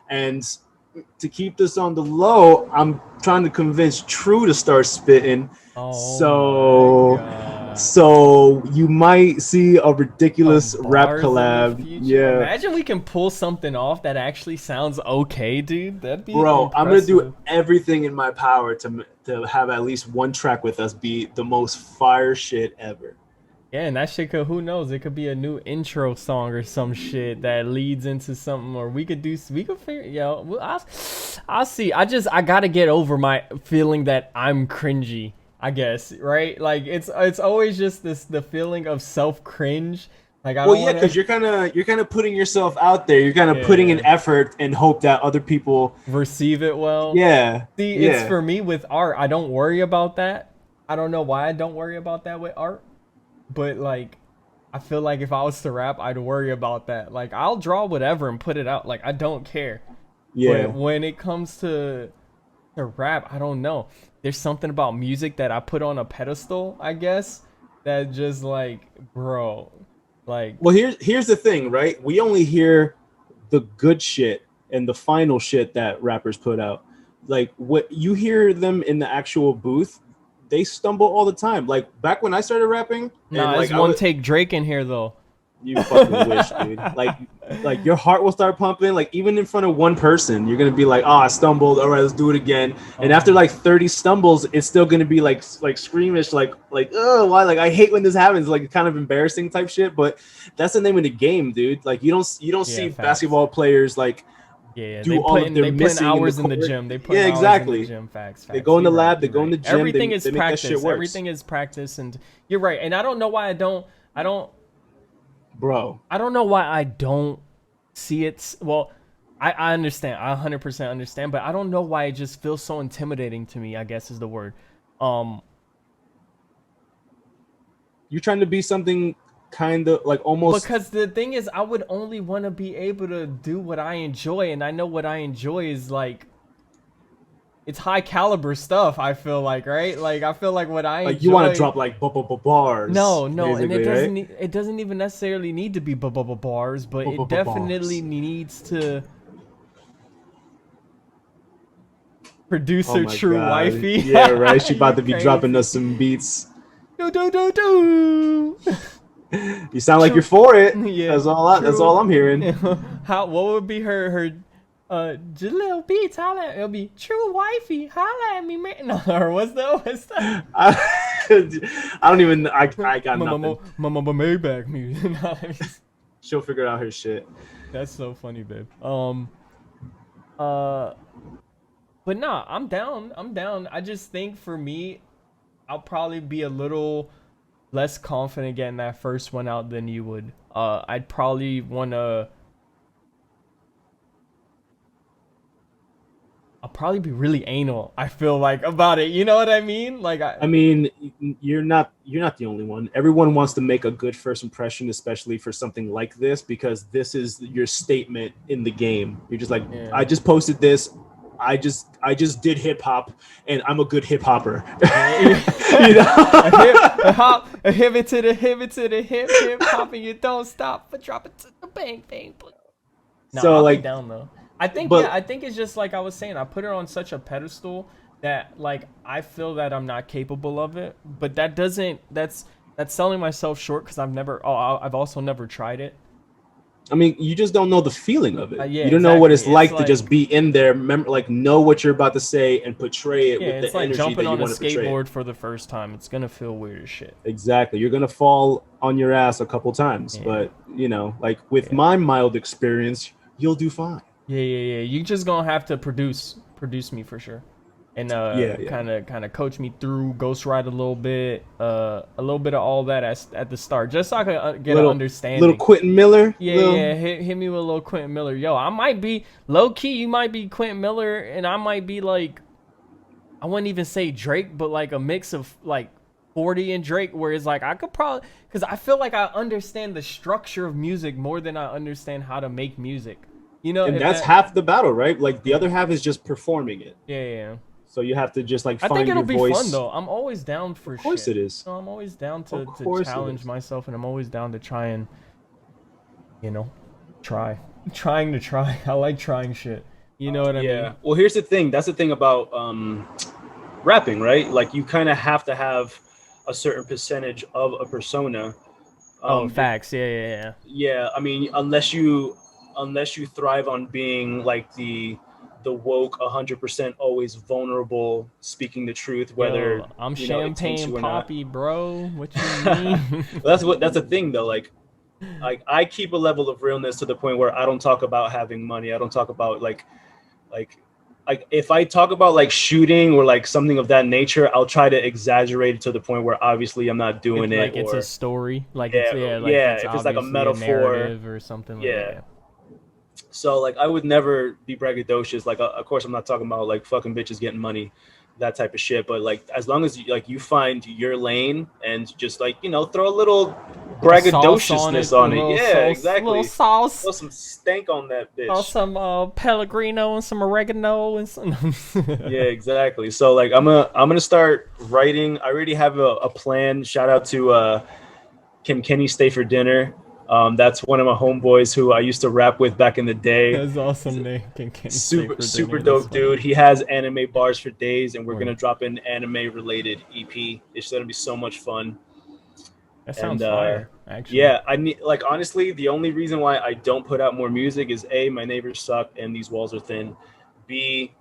And to keep this on the low, I'm trying to convince True to start spitting. Oh my So god. so you might see a ridiculous Some rap bars in the collab. future. Yeah. Imagine we can pull something off that actually sounds okay, dude. That'd be Bro, I'm gonna do impressive. everything in my power to have at least one track with us be the most fire shit ever. Yeah, and that shit could, who knows? It could be a new intro song or some shit that leads into something, or we could figure, I'll see. I gotta get over my feeling that I'm cringy, I guess, right? Like it's always just the feeling of self cringe. Like I Well, don't yeah, wanna, because you're kind of putting yourself out there. You're kind of putting yeah, in effort and hope that other people. receive it well. Yeah, See, it's yeah, for me with art, I don't worry about that. I don't know why I don't worry about that with art, but like I feel like if I was to rap, I'd worry about that. Like I'll draw whatever and put it out. Like I don't care. But yeah. when it comes to rap, I don't know. There's something about music that I put on a pedestal, I guess, that just like, bro, like Well, here's the thing, right? We only hear the good shit and the final shit that rappers put out. Like what you hear them in the actual booth, they stumble all the time. Like back when I started rapping, and nah, it's like I one would, take Drake in here though. you fucking wish, dude. Like your heart will start pumping. Like even in front of one person, you're gonna be like, "Oh, I stumbled. All right, let's do it again." And after Oh, like 30 stumbles, it's still gonna be like screamish, like oh, why? Like I hate when this happens. Like kind of embarrassing type shit. But that's the name of the game, dude. Like you don't yeah, see facts. basketball players like Yeah, yeah. do all of their They put in missing in the hours in the court. gym. They put in Yeah, hours in the exactly. gym. Facts, They facts. go in You're the right. lab. They You're go in right. the gym. Everything They is they make that shit practice. worse, Everything is practice, and you're right. And I don't know why I don't. I don't. bro. I don't know why I don't see it. Well, I understand. I 100% understand, but I don't know why it just feels so intimidating to me. I guess is the word. Um, You're trying to be something kind of like almost. because the thing is, I would only want to be able to do what I enjoy, and I know what I enjoy is like it's high caliber stuff. I feel like, right? Like I feel like what I Like you want to enjoy. drop like bars, No, no, and basically, right? it doesn't even necessarily need to be bars, but it definitely Bars. needs to. Oh Producer my True god. Wifey. Yeah, right. She about You to be dropping crazy. us some beats. Do do do do. You sound like you're True. for it. Yeah. That's all True. I'm hearing. How? What would be her? Jalil Beats. Holla. It'll be True Wifey. Holla at me, man. No, or what's the? I don't even. I got nothing. Maybach music. She'll figure out her shit. That's so funny, babe. Uh. But nah, I'm down. I'm down. I just think for me, I'll probably be a little less confident getting that first one out than you would. I'd probably wanna. I'll probably be really anal. I feel like about it. You know what I mean? Like I mean, you're not the only one. Everyone wants to make a good first impression, especially for something like this, because this is your statement in the game. You're just like, I yeah, just posted this. I just did hip hop, and I'm a good hip hopper. yeah, you yeah. A hip, know. a hop, a hip it to the hip hop, and you don't stop, but drop it to the bang bang. No, So I'll be like, down though. I think yeah, but I think it's just like I was saying. I put her on such a pedestal that like I feel that I'm not capable of it. But that doesn't. That's selling myself short because I've never. Oh, I've also never tried it. I mean, you just don't know the feeling of it. Yeah, You don't know what exactly. it's It's like to just like be in there, like know what you're about to say and portray it yeah, with it's the like energy that jumping you on a want to portray it. skateboard for the first time. It's gonna feel weird as shit. Exactly. You're gonna fall on your ass a couple times, Yeah, but like with yeah, my mild experience, you'll do fine. yeah. You just gonna have to produce me for sure. And Yeah, yeah. kind of coach me through Ghost Ride a little bit of all that at the start, just so I can get an Little understanding. Quentin Miller, Yeah, little. yeah, hit me with a little Quentin Miller. Yo, I might be low key. You might be Quentin Miller, and I might be like, I wouldn't even say Drake, but like a mix of like 40 and Drake, where it's like I could probably, because I feel like I understand the structure of music more than I understand how to make music. You know, And if that's that, half the battle, right? Like the yeah, other half is just performing it. yeah. So you have to just like I think find it'll your be fun voice. though. I'm always down Of for course shit. it is. No, I'm always down Of to course it challenge is. myself, and I'm always down to try and you know, try, trying to try. I like trying shit. You know what I mean? Yeah. Well, here's the thing. That's the thing about rapping, right? Like you kind of have to have a certain percentage of a persona. Oh, If facts. Yeah, yeah, yeah. Yeah, I mean, unless you thrive on being like the woke 100% always vulnerable, speaking the truth, whether Yo, I'm it takes champagne you or not. poppy, bro. What you mean? That's the thing though. Like I keep a level of realness to the point where I don't talk about having money. I don't talk about like like if I talk about like shooting or like something of that nature, I'll try to exaggerate it to the point where obviously I'm not doing It's it. like it's a Or story. Like yeah, like yeah, it's if it's like a obviously a metaphor, narrative or something. Like, yeah. yeah. So like I would never be braggadocious. Like of course I'm not talking about like fucking bitches getting money, that type of shit. But like as long as you find your lane and just like throw a little A sauce on braggadociousness it, a on it. little Yeah, sauce, little exactly. sauce. Throw some stank on that bitch. Some Pellegrino and some oregano and some. Yeah, exactly. So like I'm gonna start writing. I already have a plan. Shout out to Can Kenny Stay for Dinner. That's one of my homeboys who I used to rap with back in the day. That's He's awesome, Nick. Can you stay super for super dinner? That's dope funny. dude. He has anime bars for days, and we're Word. gonna drop an anime related EP. It's gonna be so much fun. That And sounds fire, actually. yeah, I need like honestly, the only reason why I don't put out more music is A, my neighbors suck and these walls are thin. B,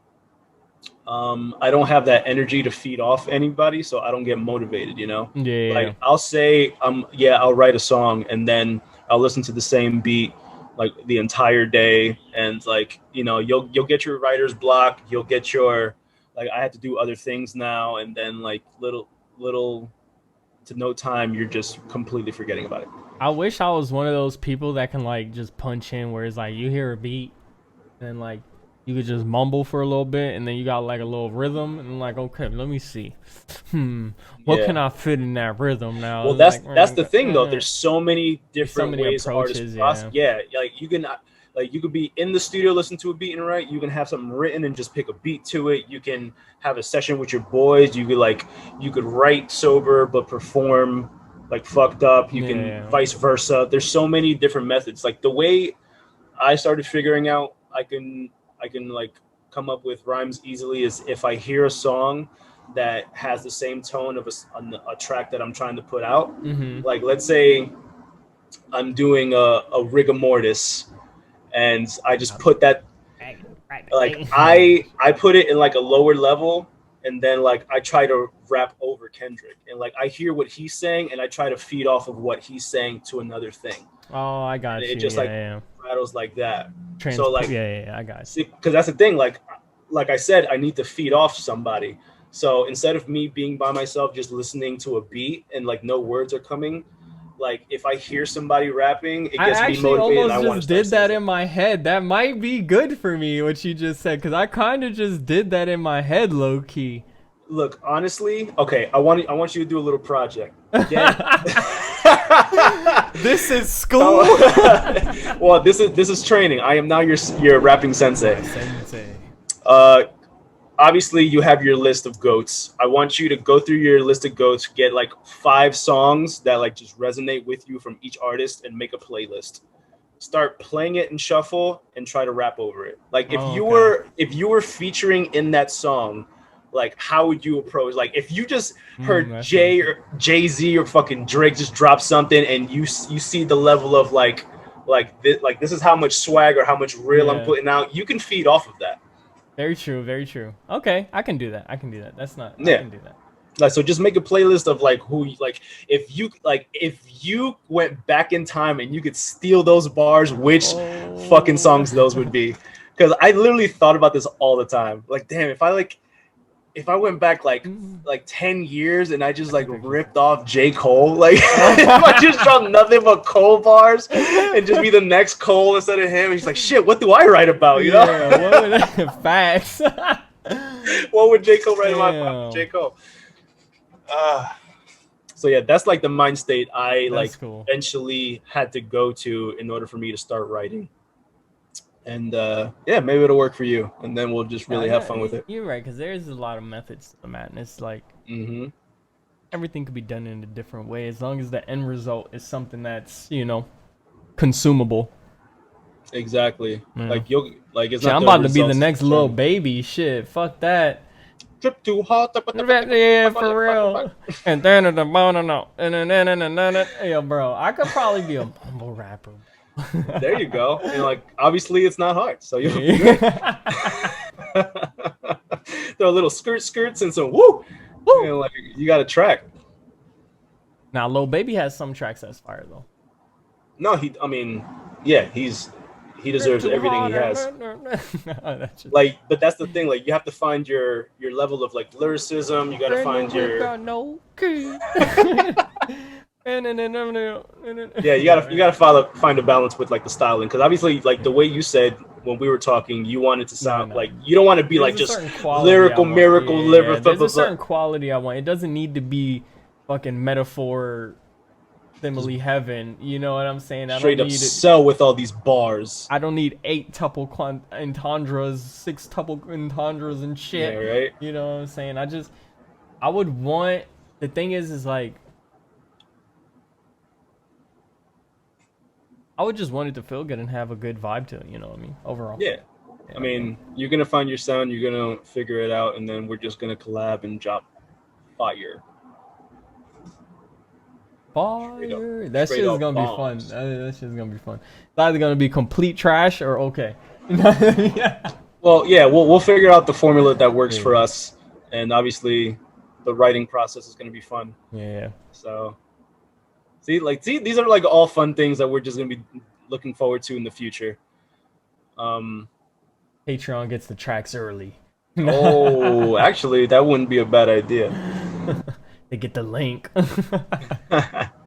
I don't have that energy to feed off anybody, so I don't get motivated. Yeah, yeah, yeah. Like I'll say, yeah, I'll write a song and then I'll listen to the same beat like the entire day, and like you'll get your writer's block, you'll get your like I have to do other things now, and then like little to no time, you're just completely forgetting about it. I wish I was one of those people that can like just punch in where it's like you hear a beat and like you could just mumble for a little bit and then you got like a little rhythm and like okay, let me see. Hmm, what can Yeah. I fit in that rhythm now? Well, It's like that's the thing though. There's so many there's so different many ways artists approaches, process. yeah. Yeah, like you could be in the studio listen to a beat and write. You can have something written and just pick a beat to it. You can have a session with your boys. You could write sober but perform like fucked up. You can Yeah. vice versa. There's so many different methods. Like the way I started figuring out I can like come up with rhymes easily is if I hear a song that has the same tone of a track that I'm trying to put out. Mm-hmm. Like let's say I'm doing a rigor mortis and I just put that like I put it in like a lower level, and then like I try to rap over Kendrick, and like I hear what he's saying and I try to feed off of what he's saying to another thing, Oh, I and got it you. just Yeah, like yeah. rattles like that. So Transport. like Yeah, yeah, yeah, I got you. see, because that's the thing. Like I said, I need to feed off somebody. So instead of me being by myself, just listening to a beat and like no words are coming, like if I hear somebody rapping, it I gets me actually motivated and I almost want to just start did saying that in something. my head. That might be good for me, what you just said, because I kind of just did that in my head, low key. Look, honestly, okay, I want you to do a little project. Get This is Come school. well, this is training. I am now your rapping sensei. My sensei. Uh, Obviously you have your list of goats. I want you to go through your list of goats, get like 5 songs that like just resonate with you from each artist, and make a playlist. Start playing it in shuffle and try to rap over it. Like if Oh, you okay. were if you were featuring in that song, like how would you approach? Like if you just heard That's Jay nice. or Jay Z or fucking Drake just drop something, and you see the level of like this is how much swag or how much real I'm Yeah. putting out. You can feed off of that. Very true. Very true. Okay, I can do that. I can do that. That's not. I Yeah. can do that. Like so just make a playlist of like who like if you went back in time and you could steal those bars, which fucking Oh. songs those would be. Because I literally thought about this all the time. Like, damn, if I went back like 10 years and I just That's a like great question. ripped off J. Cole, like if I just Oh. dropped nothing but Cole bars and just be the next Cole instead of him, he's like, shit, what do I write about, you know? Yeah. What would facts? What would J. Cole write about if I'm Damn. J. Cole? Uh, so yeah, that's like the mind state I like That's cool. eventually had to go to in order for me to start writing. And yeah, maybe it'll work for you, and then we'll just Yeah, really I have got. fun with it. You're right, because there's a lot of methods to the madness. Like Hmm. everything could be done in a different way, as long as the end result is something that's consumable. Exactly. Yeah. Like you'll like it's Shit, not I'm the about to be the results, it's next the little journey. baby. Shit, fuck that. Trip too hard. Yeah, for real. And then the no, and then yo, bro, I could probably be a mumble rapper. There you go. And like obviously it's not hard, so you'll be great. Yeah. Throw a little skirts and some woo. Woo. And like you got a track. Now, Lil Baby has some tracks that's fire though. No, I mean, yeah, he Trip deserves too everything he hard. has. That's just Like, but that's the thing. Like, you have to find your level of like lyricism. You got to brand new find whip your got no key. yeah. You gotta find a balance with like the styling because obviously like the way you said when we were talking, you wanted to No, sound no. like you don't want to be There's like a just certain quality I lyrical want. miracle Yeah, liver. Blah, there's blah, a blah. certain quality I want. It doesn't need to be fucking metaphor Just simile heaven. You know what I'm saying? I don't straight up need it. sell with all these bars. I don't need 8 tuple entendres, 6 tuple entendres and Yeah, shit. right. You know what I'm saying? I would want. The thing is like, I would just want it to feel good and have a good vibe to it. You know what I mean? Overall. Yeah. Yeah, I mean, you're gonna find your sound. You're gonna figure it out, and then we're just gonna collab and drop fire. Straight up, fire. That shit straight is up gonna be fun. bombs. That shit is gonna be fun. It's either gonna be complete trash or okay. Yeah. Well, yeah, we'll figure out the formula that works for Yeah. us, and obviously, the writing process is going to be fun. Yeah. So, see, these are like all fun things that we're just going to be looking forward to in the future. Um, Patreon gets the tracks early. oh, actually, that wouldn't be a bad idea. They get the link.